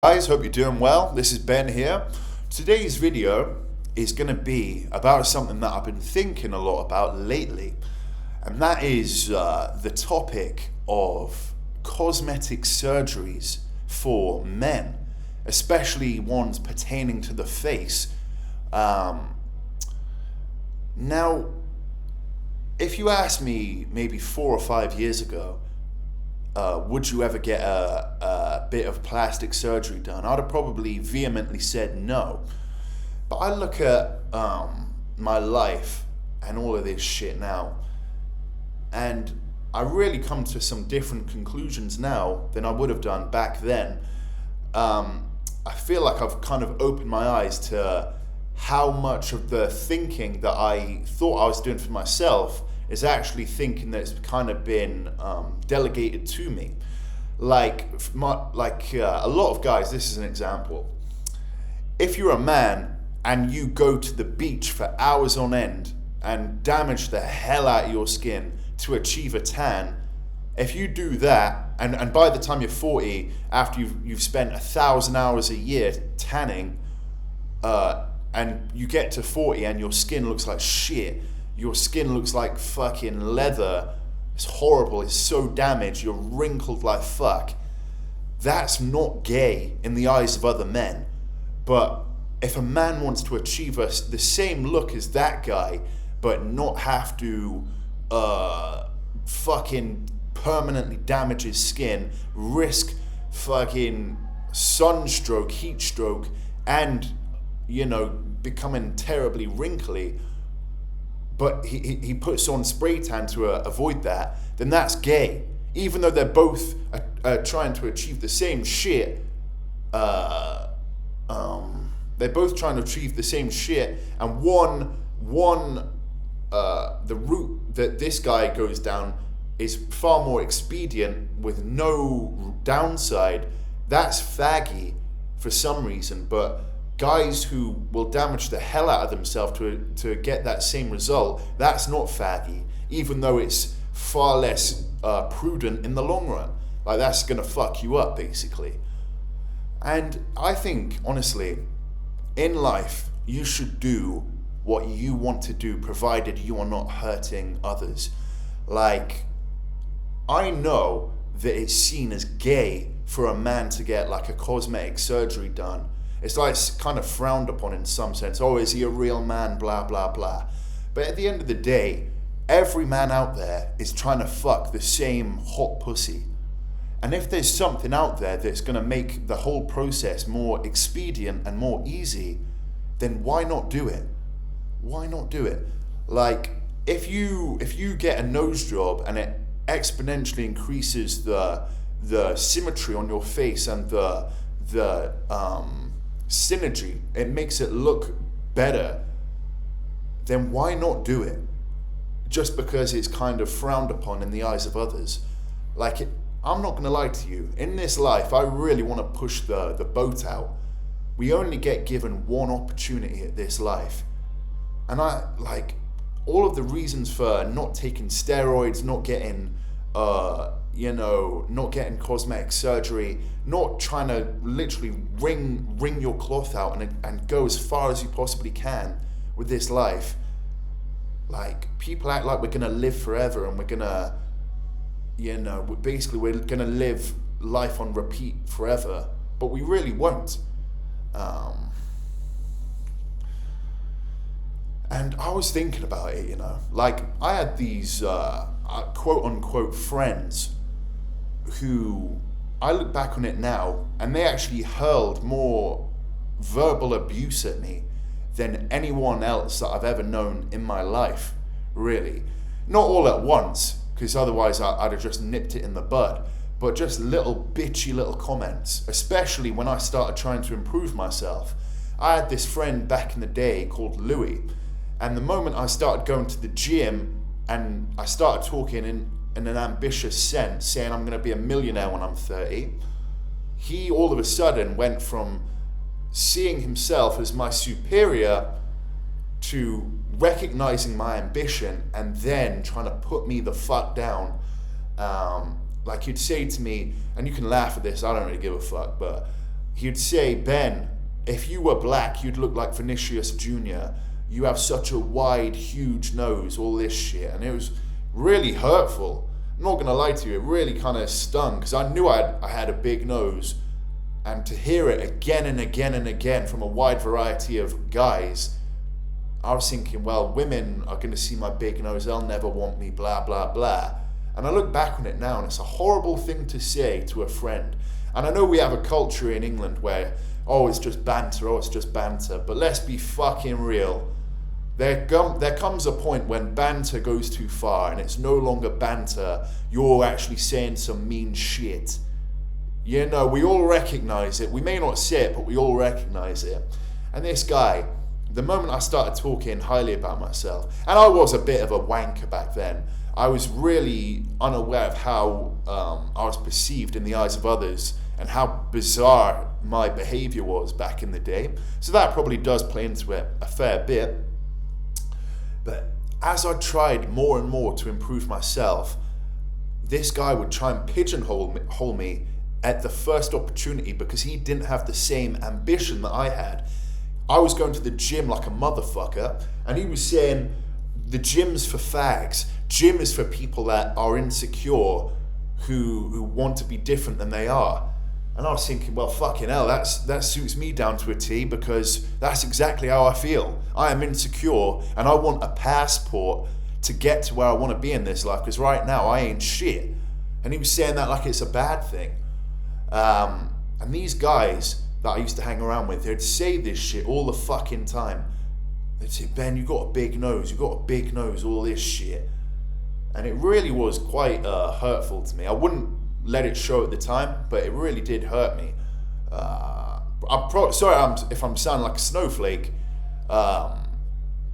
Guys, hope you're doing well. This is Ben here. Today's video is going to be about something that I've been thinking a lot about lately, and that is the topic of cosmetic surgeries for men, especially ones pertaining to the face. Now, if you asked me maybe 4 or 5 years ago, would you ever get a bit of plastic surgery done? I'd have probably vehemently said no. But I look at my life and all of this shit now, and I really come to some different conclusions now than I would have done back then. I feel like I've kind of opened my eyes to how much of the thinking that I thought I was doing for myself is actually thinking that it's kind of been delegated to me. Like a lot of guys, this is an example. If you're a man and you go to the beach for hours on end and damage the hell out of your skin to achieve a tan, if you do that, and by the time you're 40, after you've spent 1,000 hours a year tanning, and you get to 40 and your skin looks like shit, your skin looks like fucking leather, it's horrible, it's so damaged, you're wrinkled like fuck. That's not gay in the eyes of other men. But if a man wants to achieve the same look as that guy, but not have to fucking permanently damage his skin, risk fucking sunstroke, heat stroke, and, becoming terribly wrinkly, but he puts on spray tan to avoid that, then that's gay. Even though they're both trying to achieve the same shit, they're both trying to achieve the same shit, and the route that this guy goes down is far more expedient with no downside. That's faggy for some reason, but guys who will damage the hell out of themselves to get that same result, that's not faggy, even though it's far less prudent in the long run. Like, that's gonna fuck you up, basically. And I think, honestly, in life, you should do what you want to do, provided you are not hurting others. Like, I know that it's seen as gay for a man to get like a cosmetic surgery done. It's like it's kind of frowned upon in some sense. Oh, is he a real man? Blah, blah, blah. But at the end of the day, every man out there is trying to fuck the same hot pussy. And if there's something out there that's going to make the whole process more expedient and more easy, then why not do it? Why not do it? Like, if you get a nose job and it exponentially increases the symmetry on your face and the synergy, it makes it look better, then why not do it? Just because it's kind of frowned upon in the eyes of others. I'm not gonna lie to you, in this life I really want to push the boat out. We only get given one opportunity at this life, and I like all of the reasons for not taking steroids, not getting not getting cosmetic surgery, not trying to literally wring your cloth out and go as far as you possibly can with this life. Like, people act like we're gonna live forever and we're gonna, we're gonna live life on repeat forever, but we really won't. And I was thinking about it, like, I had these quote unquote friends who I look back on it now and they actually hurled more verbal abuse at me than anyone else that I've ever known in my life, really. Not all at once, because otherwise I'd have just nipped it in the bud, but just little bitchy little comments, especially when I started trying to improve myself. I had this friend back in the day called Louis, and the moment I started going to the gym and I started talking in an ambitious sense, saying I'm going to be a millionaire when I'm 30, he all of a sudden went from seeing himself as my superior to recognizing my ambition and then trying to put me the fuck down. Like, you'd say to me, and you can laugh at this, I don't really give a fuck, but he'd say, Ben, if you were black, you'd look like Vinicius Jr. You have such a wide, huge nose, all this shit. And it was really hurtful. I'm not going to lie to you, it really kind of stung, because I knew I had a big nose. And to hear it again and again and again from a wide variety of guys, I was thinking, well, women are going to see my big nose, they'll never want me, blah, blah, blah. And I look back on it now, and it's a horrible thing to say to a friend. And I know we have a culture in England where, oh, it's just banter, but let's be fucking real. There comes a point when banter goes too far, and it's no longer banter, you're actually saying some mean shit. You know, we all recognize it. We may not say it, but we all recognize it. And this guy, the moment I started talking highly about myself, and I was a bit of a wanker back then, I was really unaware of how I was perceived in the eyes of others and how bizarre my behavior was back in the day. So that probably does play into it a fair bit. But as I tried more and more to improve myself, this guy would try and pigeonhole me at the first opportunity because he didn't have the same ambition that I had. I was going to the gym like a motherfucker, and he was saying the gym's for fags. Gym is for people that are insecure, who want to be different than they are. And I was thinking, well, fucking hell, that suits me down to a T, because that's exactly how I feel. I am insecure, and I want a passport to get to where I want to be in this life, because right now I ain't shit. And he was saying that like it's a bad thing. And these guys that I used to hang around with, they'd say this shit all the fucking time. They'd say, Ben, you got a big nose, all this shit. And it really was quite hurtful to me. I wouldn't let it show at the time, but it really did hurt me. Sorry if I'm sounding like a snowflake, but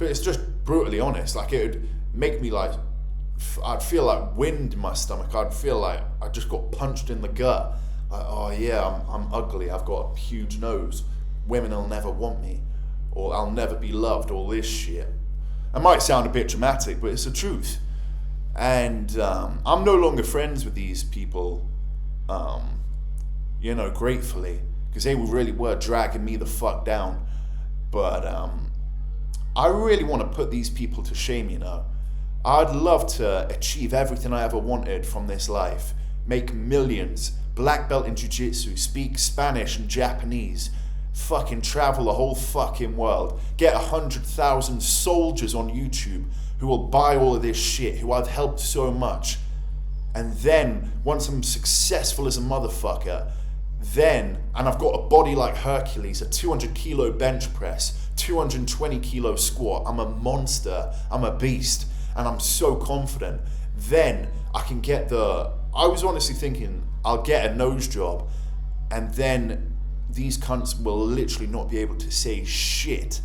it's just brutally honest. Like, it would make me like, I'd feel like wind in my stomach. I'd feel like I just got punched in the gut. Like, oh yeah, I'm ugly, I've got a huge nose, women will never want me, or I'll never be loved, all this shit. It might sound a bit dramatic, but it's the truth. And I'm no longer friends with these people, gratefully, because they really were dragging me the fuck down. But I really want to put these people to shame, you know. I'd love to achieve everything I ever wanted from this life, make millions, black belt in jiu-jitsu, speak Spanish and Japanese, fucking travel the whole fucking world, get 100,000 soldiers on YouTube who will buy all of this shit, who I've helped so much. And then, once I'm successful as a motherfucker, and I've got a body like Hercules, a 200 kilo bench press, 220 kilo squat, I'm a monster, I'm a beast, and I'm so confident, then I can get I was honestly thinking, I'll get a nose job, and then these cunts will literally not be able to say shit.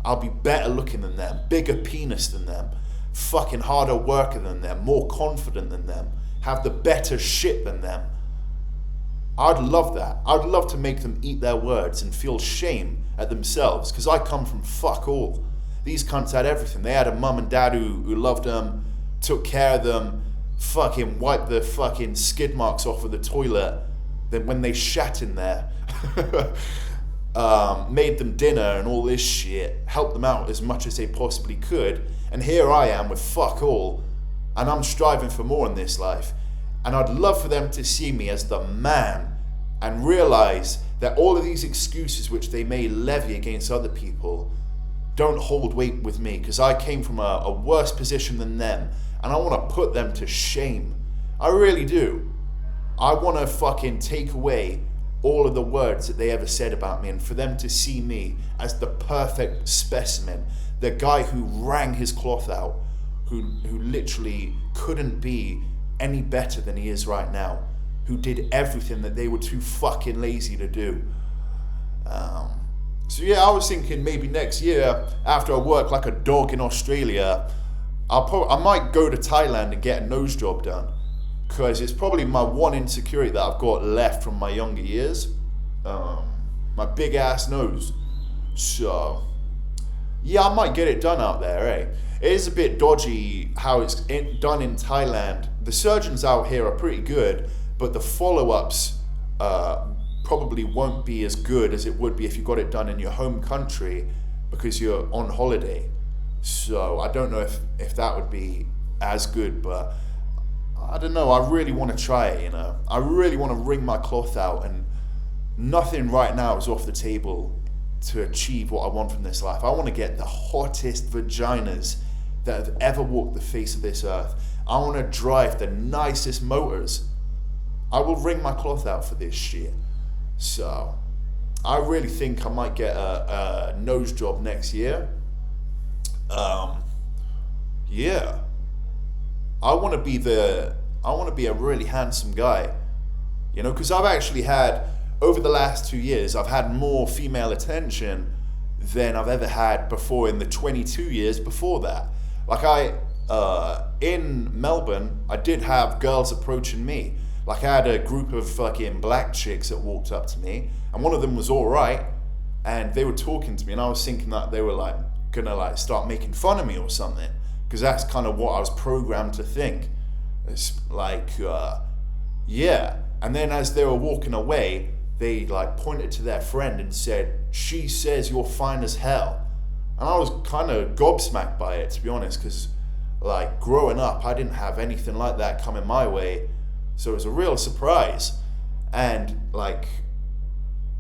I'll be better looking than them, bigger penis than them, fucking harder worker than them, more confident than them, have the better shit than them. I'd love that. I'd love to make them eat their words and feel shame at themselves, because I come from fuck all. These cunts had everything. They had a mum and dad who loved them, took care of them, fucking wiped the fucking skid marks off of the toilet, then when they shat in there, made them dinner and all this shit, helped them out as much as they possibly could. And here I am with fuck all, and I'm striving for more in this life. And I'd love for them to see me as the man and realize that all of these excuses which they may levy against other people don't hold weight with me, because I came from a worse position than them, and I want to put them to shame. I really do. I want to fucking take away all of the words that they ever said about me, and for them to see me as the perfect specimen, the guy who wrung his cloth out, who literally couldn't be any better than he is right now, who did everything that they were too fucking lazy to do. So yeah, I was thinking maybe next year, after I work like a dog in Australia, I might go to Thailand and get a nose job done, because it's probably my one insecurity that I've got left from my younger years, my big ass nose. So yeah, I might get it done out there, eh? It is a bit dodgy how it's done in Thailand. The surgeons out here are pretty good, but the follow-ups probably won't be as good as it would be if you got it done in your home country because you're on holiday. So I don't know if that would be as good, but I don't know. I really want to try it, I really want to wring my cloth out, and nothing right now is off the table to achieve what I want from this life. I want to get the hottest vaginas that have ever walked the face of this earth. I want to drive the nicest motors. I will wring my cloth out for this shit. So I really think I might get a nose job next year. Yeah. I want to be a really handsome guy, because I've actually had, over the last 2 years, I've had more female attention than I've ever had before in the 22 years before that. Like in Melbourne, I did have girls approaching me. Like I had a group of fucking black chicks that walked up to me, and one of them was all right, and they were talking to me, and I was thinking that they were like gonna like start making fun of me or something, because that's kind of what I was programmed to think. It's like, yeah. And then as they were walking away, they like pointed to their friend and said, "She says you're fine as hell." And I was kind of gobsmacked by it, to be honest, because like growing up, I didn't have anything like that coming my way. So it was a real surprise. And like,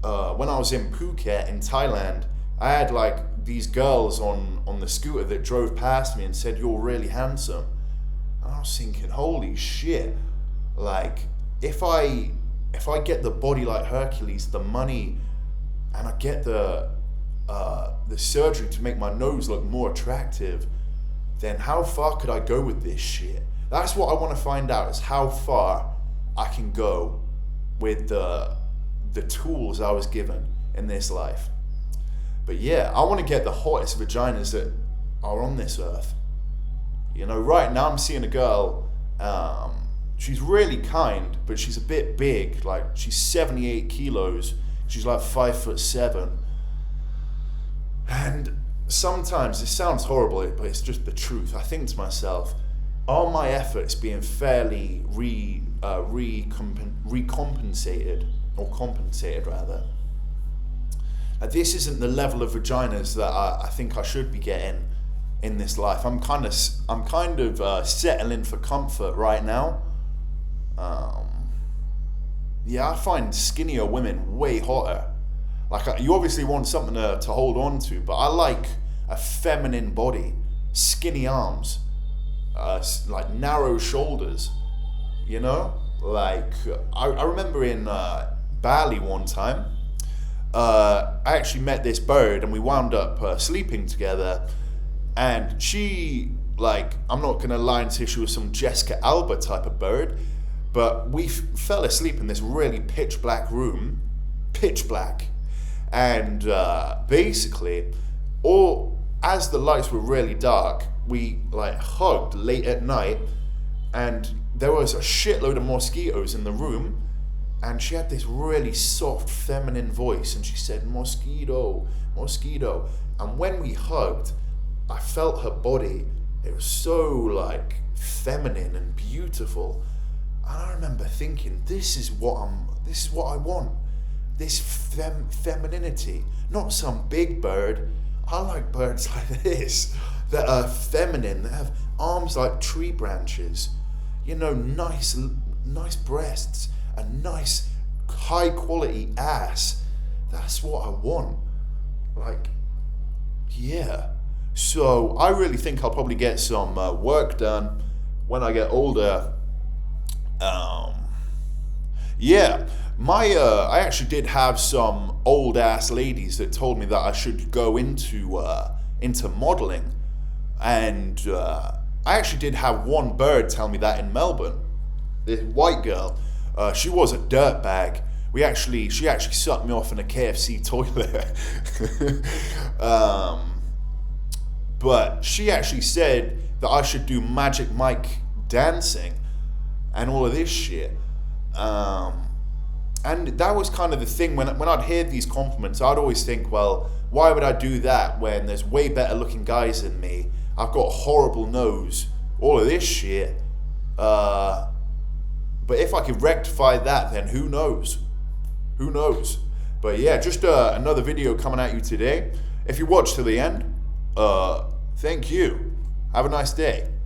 when I was in Phuket in Thailand, I had like these girls on the scooter that drove past me and said, "You're really handsome." And I was thinking, holy shit, like if I get the body like Hercules, the money, and I get the surgery to make my nose look more attractive, then how far could I go with this shit? That's what I want to find out, is how far I can go with the tools I was given in this life. But yeah, I want to get the hottest vaginas that are on this earth. Right now I'm seeing a girl, she's really kind, but she's a bit big. Like she's 78 kilos. She's like 5'7". And sometimes, it sounds horrible, but it's just the truth. I think to myself, are my efforts being fairly recompensated, or compensated rather? This isn't the level of vaginas that I think I should be getting in this life. I'm kind of settling for comfort right now. Yeah, I find skinnier women way hotter. Like you obviously want something to hold on to, but I like a feminine body, skinny arms, like narrow shoulders. Like I remember in Bali one time, I actually met this bird and we wound up sleeping together. And she, like, I'm not gonna lie and say she was some Jessica Alba type of bird, but we fell asleep in this really pitch black room, pitch black. And basically, as the lights were really dark, we like hugged late at night, and there was a shitload of mosquitoes in the room, and she had this really soft feminine voice, and she said, "Mosquito, mosquito." And when we hugged, I felt her body. It was so like feminine and beautiful. And I remember thinking, this is what I want. This femininity, not some big bird. I like birds like this, that are feminine, that have arms like tree branches, nice breasts, a nice high quality ass. That's what I want. Like, yeah. So I really think I'll probably get some work done when I get older. Yeah, I actually did have some old ass ladies that told me that I should go into modeling, and I actually did have one bird tell me that in Melbourne. This white girl, she was a dirtbag. She actually sucked me off in a KFC toilet. But she actually said that I should do Magic Mike dancing and all of this shit. And that was kind of the thing, when I'd hear these compliments, I'd always think, well, why would I do that when there's way better looking guys than me? I've got a horrible nose, all of this shit. But if I could rectify that, then who knows? Who knows? But yeah, just another video coming at you today. If you watched to the end, thank you. Have a nice day.